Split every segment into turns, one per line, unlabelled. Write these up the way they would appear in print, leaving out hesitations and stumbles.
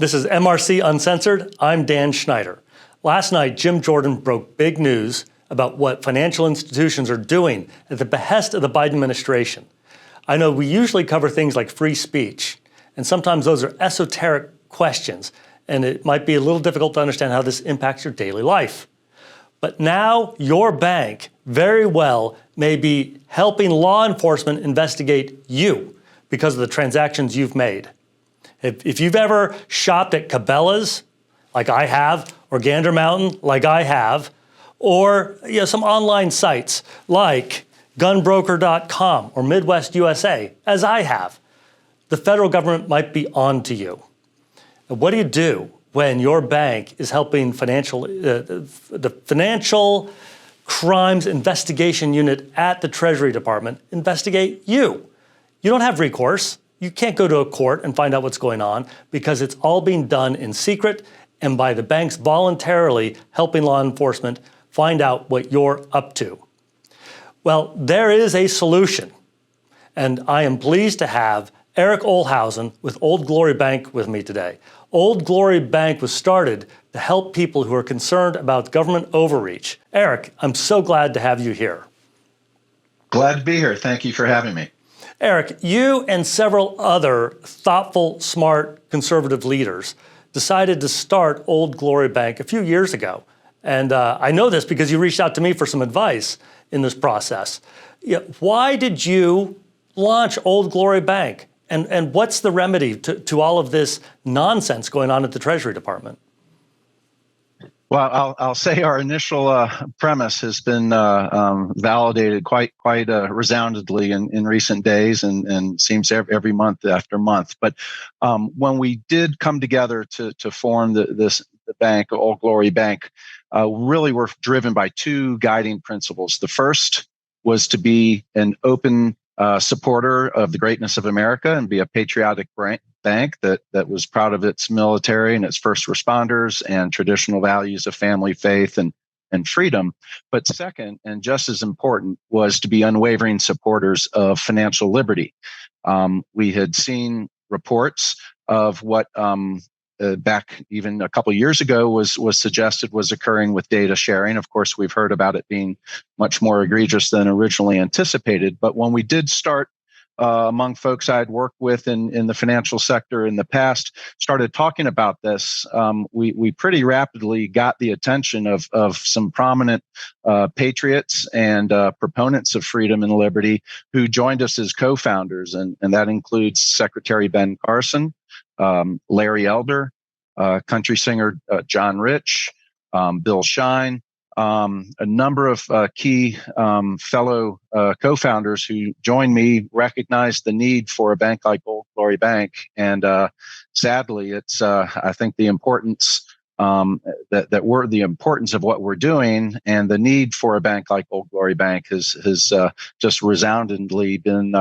This is MRC Uncensored. I'm Dan Schneider. Last night, Jim Jordan broke big news about what financial institutions are doing at the behest of the Biden administration. I know we usually cover things like free speech, and sometimes those are esoteric questions, and it might be a little difficult to understand how this impacts your daily life. But now your bank very well may be helping law enforcement investigate you because of the transactions you've made. If you've ever shopped at Cabela's, like I have, or Gander Mountain, like I have, or some online sites like gunbroker.com or Midwest USA, as I have, the federal government might be on to you. And what do you do when your bank is helping the Financial Crimes Investigation Unit at the Treasury Department investigate you? You don't have recourse. You can't go to a court and find out what's going on because it's all being done in secret and by the banks voluntarily helping law enforcement find out what you're up to. Well, there is a solution, and I am pleased to have Eric Ohlhausen with Old Glory Bank with me today. Old Glory Bank was started to help people who are concerned about government overreach. Eric, I'm so glad to have you here.
Glad to be here. Thank you for having me.
Eric, you and several other thoughtful, smart, conservative leaders decided to start Old Glory Bank a few years ago. And I know this because you reached out to me for some advice in this process. Why did you launch Old Glory Bank? And what's the remedy to all of this nonsense going on at the Treasury Department?
Well, I'll say our initial premise has been validated quite resoundingly in recent days, and seems every month after month. But when we did come together to form the bank, Old Glory Bank, really were driven by two guiding principles. The first was to be an open supporter of the greatness of America and be a patriotic bank that was proud of its military and its first responders and traditional values of family, faith, and freedom. But second, and just as important, was to be unwavering supporters of financial liberty. We had seen reports of what back even a couple of years ago was suggested was occurring with data sharing. Of course, we've heard about it being much more egregious than originally anticipated. But when we did start among folks I'd worked with in the financial sector in the past, started talking about this, we pretty rapidly got the attention of some prominent patriots and proponents of freedom and liberty who joined us as co-founders. And that includes Secretary Ben Carson, Larry Elder, country singer John Rich, Bill Shine, a number of key fellow co-founders who joined me recognized the need for a bank like Old Glory Bank. And sadly, it's I think the importance the importance of what we're doing and the need for a bank like Old Glory Bank has just resoundingly been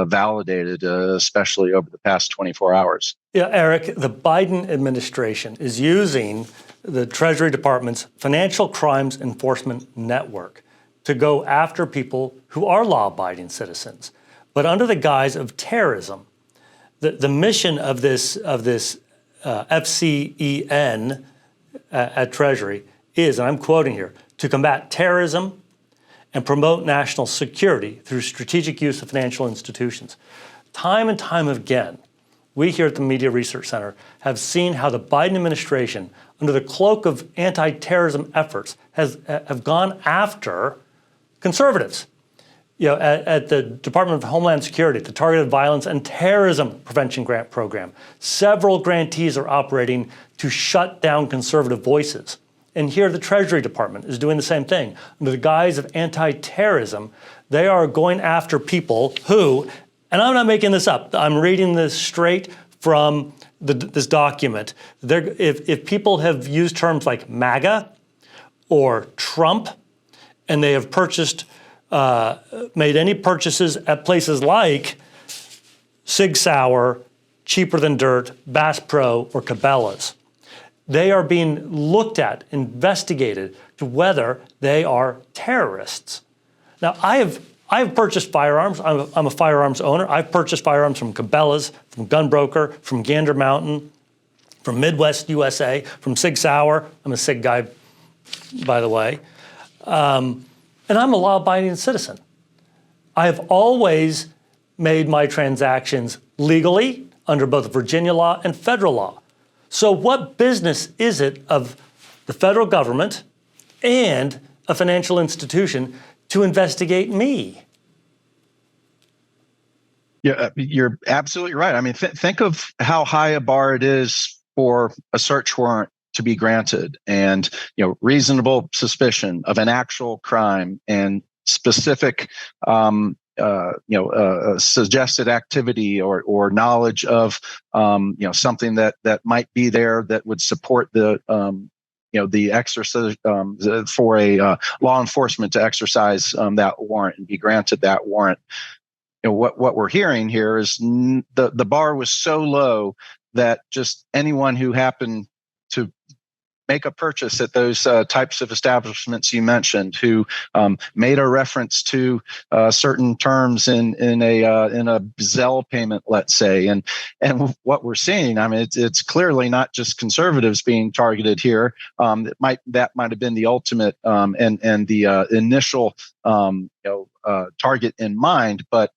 validated, especially over the past 24 hours.
Yeah, Eric, the Biden administration is using the Treasury Department's Financial Crimes Enforcement Network to go after people who are law-abiding citizens, but under the guise of terrorism. The mission of this FCEN at Treasury is, and I'm quoting here, to combat terrorism and promote national security through strategic use of financial institutions. Time and time again, we here at the Media Research Center have seen how the Biden administration, under the cloak of anti-terrorism efforts, have gone after conservatives. At the Department of Homeland Security, the Targeted Violence and Terrorism Prevention Grant Program, several grantees are operating to shut down conservative voices. And here the Treasury Department is doing the same thing. Under the guise of anti-terrorism, they are going after people who, and I'm not making this up, I'm reading this straight from this document. If people have used terms like MAGA or Trump, and they have made any purchases at places like Sig Sauer, Cheaper Than Dirt, Bass Pro, or Cabela's, they are being looked at, investigated to whether they are terrorists. Now, I have purchased firearms. I'm a firearms owner. I've purchased firearms from Cabela's, from Gunbroker, from Gander Mountain. from Midwest USA, from Sig Sauer. I'm a Sig guy, by the way. And I'm a law-abiding citizen. I have always made my transactions legally under both Virginia law and federal law. So what business is it of the federal government and a financial institution to investigate me?
Yeah, you're absolutely right. I mean, think of how high a bar it is for a search warrant to be granted, and reasonable suspicion of an actual crime and specific suggested activity or knowledge of something that might be there that would support the the exercise for a law enforcement to exercise that warrant and be granted that warrant. What we're hearing here is the bar was so low that just anyone who happened to make a purchase at those types of establishments you mentioned, who made a reference to certain terms in a Zelle payment, let's say, and what we're seeing, I mean, it's clearly not just conservatives being targeted here. That might have been the ultimate and the initial target in mind, but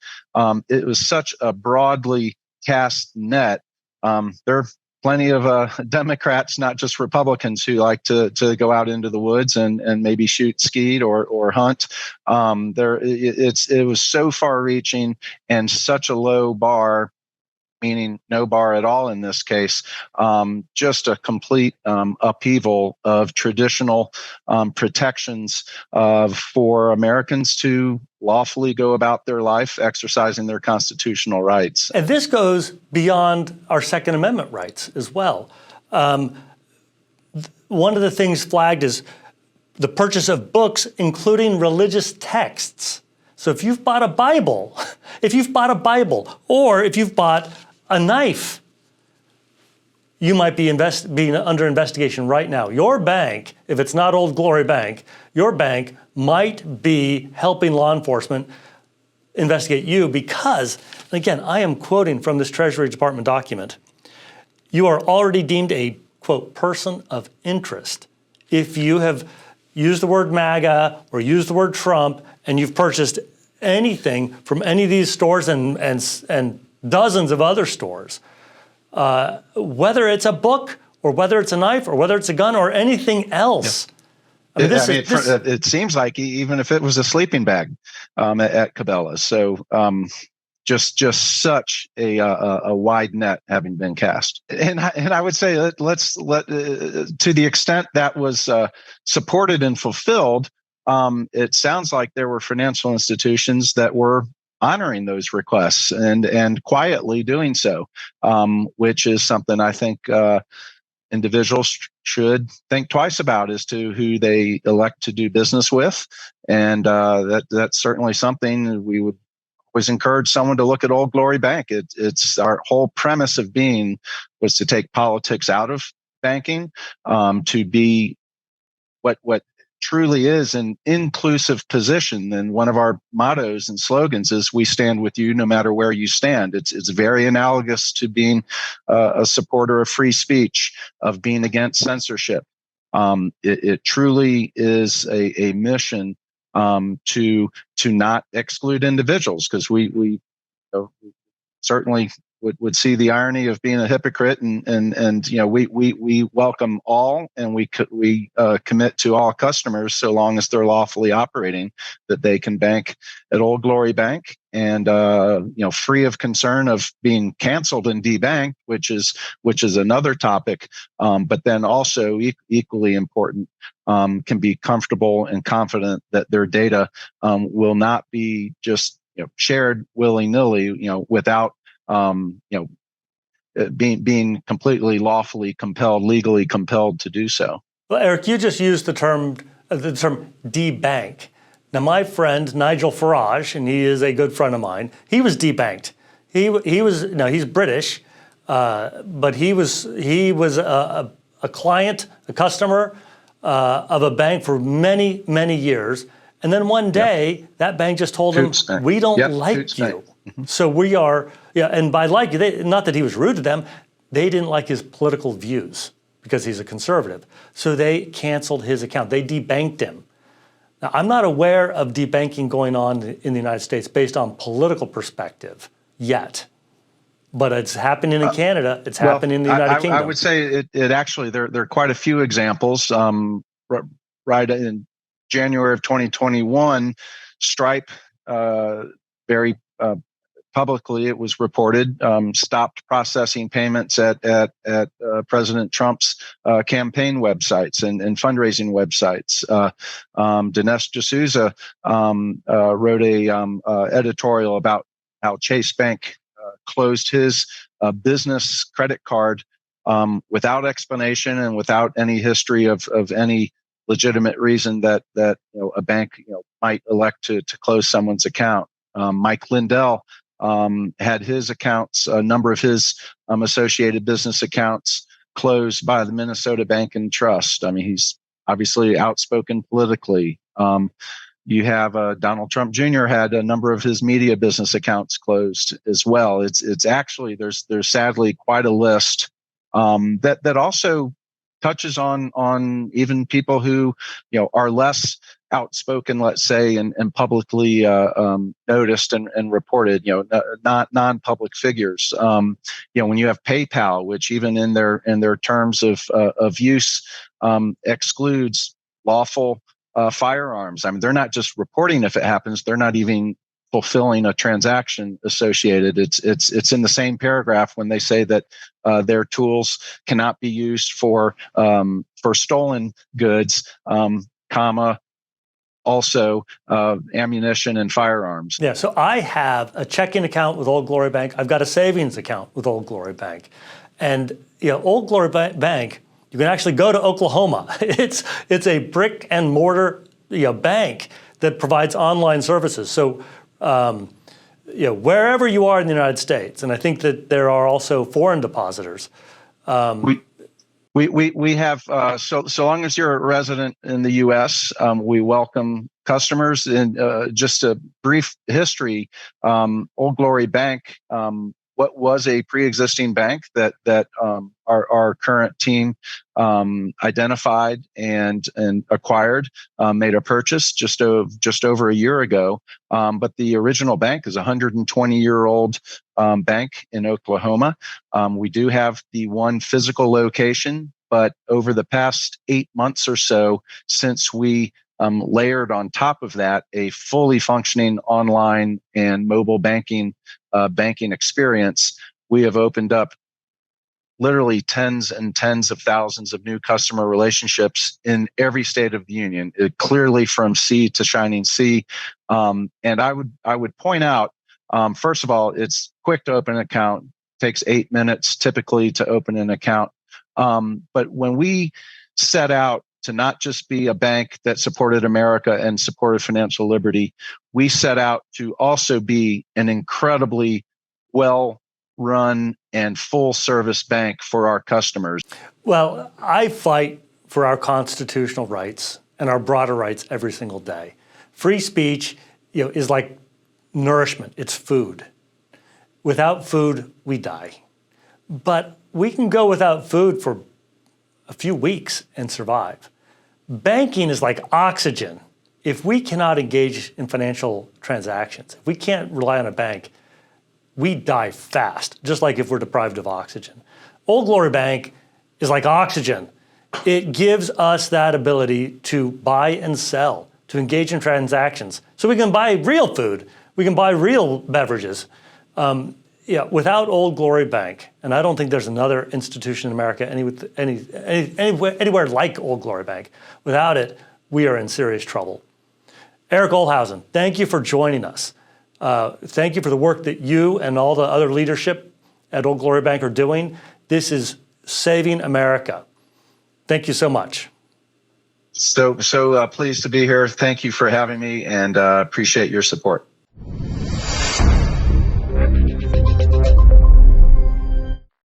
it was such a broadly cast net. There are plenty of Democrats, not just Republicans, who like to go out into the woods and maybe shoot skeet or hunt. It was so far-reaching and such a low bar, meaning no bar at all in this case. Just a complete upheaval of traditional protections for Americans to lawfully go about their life, exercising their constitutional rights.
And this goes beyond our Second Amendment rights as well. One of the things flagged is the purchase of books, including religious texts. So if you've bought a Bible, or if you've bought a knife, you might be being under investigation right now. Your bank, if it's not Old Glory Bank, your bank might be helping law enforcement investigate you because, again, I am quoting from this Treasury Department document, you are already deemed a, quote, person of interest if you have used the word MAGA or used the word Trump and you've purchased anything from any of these stores and dozens of other stores, whether it's a book or whether it's a knife or whether it's a gun or anything else.
Yep. It seems like even if it was a sleeping bag at Cabela's. So just such a wide net having been cast. And I would say to the extent that was supported and fulfilled, it sounds like there were financial institutions that were honoring those requests and quietly doing so, which is something I think individuals should think twice about as to who they elect to do business with. And that's certainly something we would always encourage someone to look at Old Glory Bank. It's our whole premise of being was to take politics out of banking, to be what truly is an inclusive position. And one of our mottos and slogans is "We stand with you no matter where you stand." It's very analogous to being a supporter of free speech, of being against censorship. It truly is a mission to not exclude individuals, because we certainly would see the irony of being a hypocrite, and we welcome all, and we commit to all customers so long as they're lawfully operating, that they can bank at Old Glory Bank and free of concern of being canceled and debanked, which is another topic, but then also equally important, can be comfortable and confident that their data will not be just shared willy-nilly, without being completely lawfully compelled, legally compelled to do so.
Well, Eric, you just used the term debank. Now, my friend Nigel Farage, and he is a good friend of mine, he was debanked. He's British, but he was a client, a customer of a bank for many, many years. And then one day, that bank just told him, "We don't like you." Mm-hmm. So we are, and by like you, not that he was rude to them, they didn't like his political views because he's a conservative. So they canceled his account. They debanked him. Now, I'm not aware of debanking going on in the United States based on political perspective yet. But it's happening in Canada. It's happening in the United Kingdom.
I would say it actually, there are quite a few examples. Right in January of 2021, Stripe very publicly, it was reported, stopped processing payments at President Trump's campaign websites and fundraising websites. Dinesh D'Souza wrote a editorial about how Chase Bank closed his business credit card without explanation and without any history of any legitimate reason that a bank might elect to close someone's account. Mike Lindell had his accounts, a number of his associated business accounts closed by the Minnesota Bank and Trust. I mean, he's obviously outspoken politically. You have Donald Trump Jr. had a number of his media business accounts closed as well. It's actually there's sadly quite a list that also touches on even people who are less outspoken, let's say, and publicly noticed and reported. Not non-public figures. When you have PayPal, which even in their terms of use excludes lawful firearms. I mean, they're not just reporting if it happens; they're not even fulfilling a transaction associated. It's in the same paragraph when they say that their tools cannot be used for stolen goods, also ammunition and firearms.
Yeah, so I have a checking account with Old Glory Bank. I've got a savings account with Old Glory Bank. And Old Glory Bank, you can actually go to Oklahoma. It's a brick and mortar bank that provides online services. So wherever you are in the United States, and I think that there are also foreign depositors.
We have so long as you're a resident in the U.S., we welcome customers. And just a brief history, Old Glory Bank, what was a pre-existing bank that our current team identified and acquired, made a purchase just over a year ago. But the original bank is a 120-year-old bank in Oklahoma. We do have the one physical location, but over the past 8 months or so, since we layered on top of that a fully functioning online and mobile banking experience, we have opened up literally tens and tens of thousands of new customer relationships in every state of the union, clearly from sea to shining sea. And I would point out, first of all, it's quick to open an account. It takes 8 minutes typically to open an account. But when we set out to not just be a bank that supported America and supported financial liberty, we set out to also be an incredibly well-run and full-service bank for our customers.
Well, I fight for our constitutional rights and our broader rights every single day. Free speech, is like nourishment. It's food. Without food, we die. But we can go without food for a few weeks and survive. Banking is like oxygen. If we cannot engage in financial transactions, if we can't rely on a bank, we die fast, just like if we're deprived of oxygen. Old Glory Bank is like oxygen. It gives us that ability to buy and sell, to engage in transactions. So we can buy real food, we can buy real beverages. Without Old Glory Bank, and I don't think there's another institution in America anywhere like Old Glory Bank. Without it, we are in serious trouble. Eric Ohlhausen, thank you for joining us. Thank you for the work that you and all the other leadership at Old Glory Bank are doing. This is saving America. Thank you so much.
So pleased to be here. Thank you for having me, and appreciate your support.